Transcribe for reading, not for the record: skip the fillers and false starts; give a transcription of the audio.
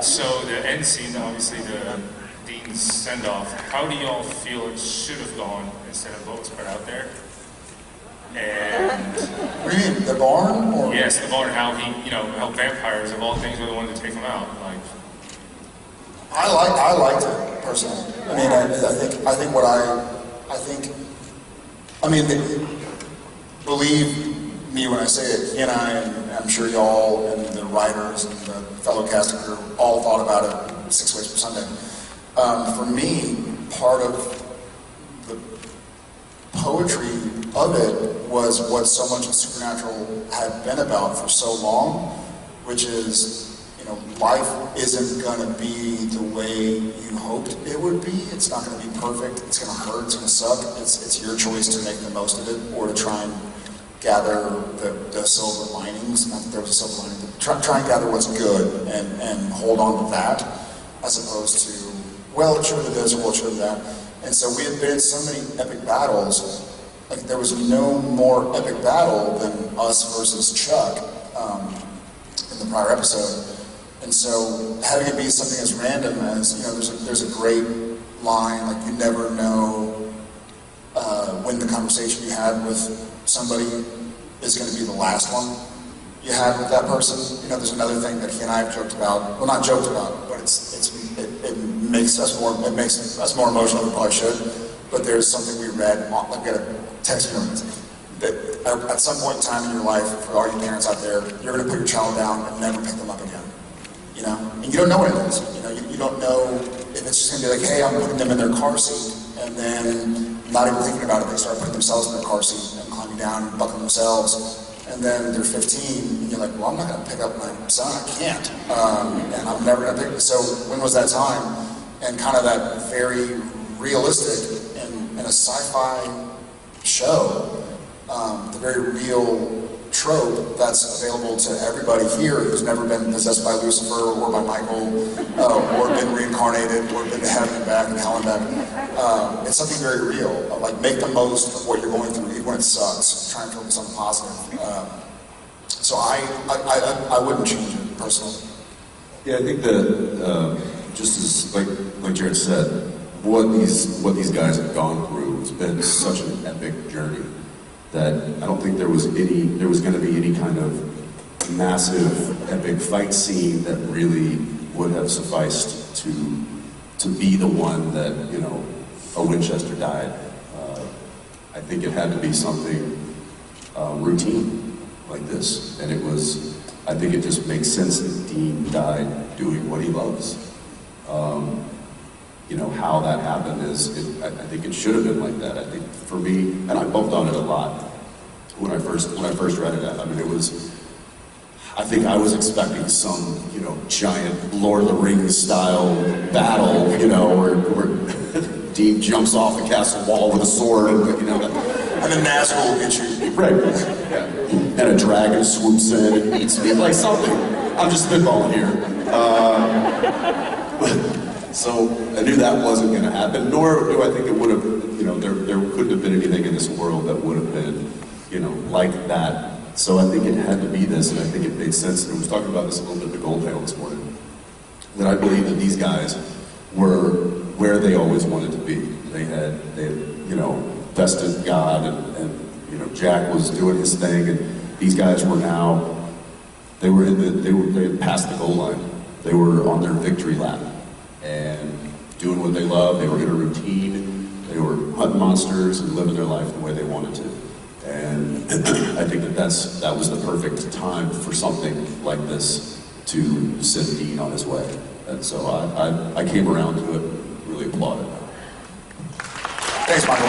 So the end scene, obviously the Dean's send-off, how do y'all feel it should have gone instead of what was put out there? And What do you mean, the barn? Or? yes, the barn, how he, how vampires of all things really wanted to take him out. Like, I liked it personally. I mean, I think, believe me when I say it, he and I, and I'm sure y'all and the writers and the fellow cast and crew all thought about it 6 weeks per Sunday. For me, part of the poetry of it was what so much of Supernatural had been about for so long, which is, life isn't going to be the way you hoped it would be. It's not going to be perfect. It's going to hurt. It's going to suck. It's your choice to make the most of it or to try and gather the silver linings. Not that there was a silver lining, but try and gather what's good and hold on to that, as opposed to, well, it should have been this or well, it should have been that. And so we had been in so many epic battles. Like, there was no more epic battle than us versus Chuck in the prior episode. And so having it be something as random as, there's a great line, like, you never know when the conversation you had with somebody is going to be the last one you had with that person. There's another thing that he and I have joked about, well, not joked about, but it makes us more emotional than we probably should. But there's something we read, like, we got a text that at some point in time in your life, for all you parents out there, you're going to put your child down and never pick them up again. And you don't know what it is. You don't know if it's just going to be like, hey, I'm putting them in their car seat, and then not even thinking about it, they start putting themselves in their car seat and climbing down and buckling themselves, and then they're 15, and you're like, well, I'm not going to pick up my son, I can't, and I'm never going to pick. So when was that time? And kind of that very realistic in a sci-fi show, the very real trope that's available to everybody here who's never been possessed by Lucifer or by Michael, or been reincarnated, or been to heaven and back and hell and back. It's something very real. Like, make the most of what you're going through, even when it sucks. Try and focus on the positive. So I wouldn't change it personally. Yeah, I think that just as like Jared said, what these guys have gone through has been such an epic journey that I don't think there was going to be any kind of massive epic fight scene that really would have sufficed to be the one that a Winchester died. I think it had to be something routine like this, and I think it just makes sense that Dean died doing what he loves. How that happened I think it should have been like that. I think for me, and I bumped on it a lot when I first read it. I mean, I think I was expecting some, giant Lord of the Rings style battle, where Dean jumps off the castle wall with a sword, and then Nazgul will get you. Right. Yeah. And a dragon swoops in and eats me, like something. I'm just spitballing here. So I knew that wasn't going to happen, nor do I think it would have, there couldn't have been anything in this world that would have been, like that. So I think it had to be this, and I think it made sense. And I was talking about this a little bit at the Gold Panel this morning, that I believe that these guys were where they always wanted to be. They had bested God, and Jack was doing his thing, and these guys were now, they had passed the goal line. They were on their victory lap and doing what they loved. They were in a routine. They were hunting monsters and living their life the way they wanted to. And I think that was the perfect time for something like this to send Dean on his way. And so I came around to it, really applauded. Thanks, Michael.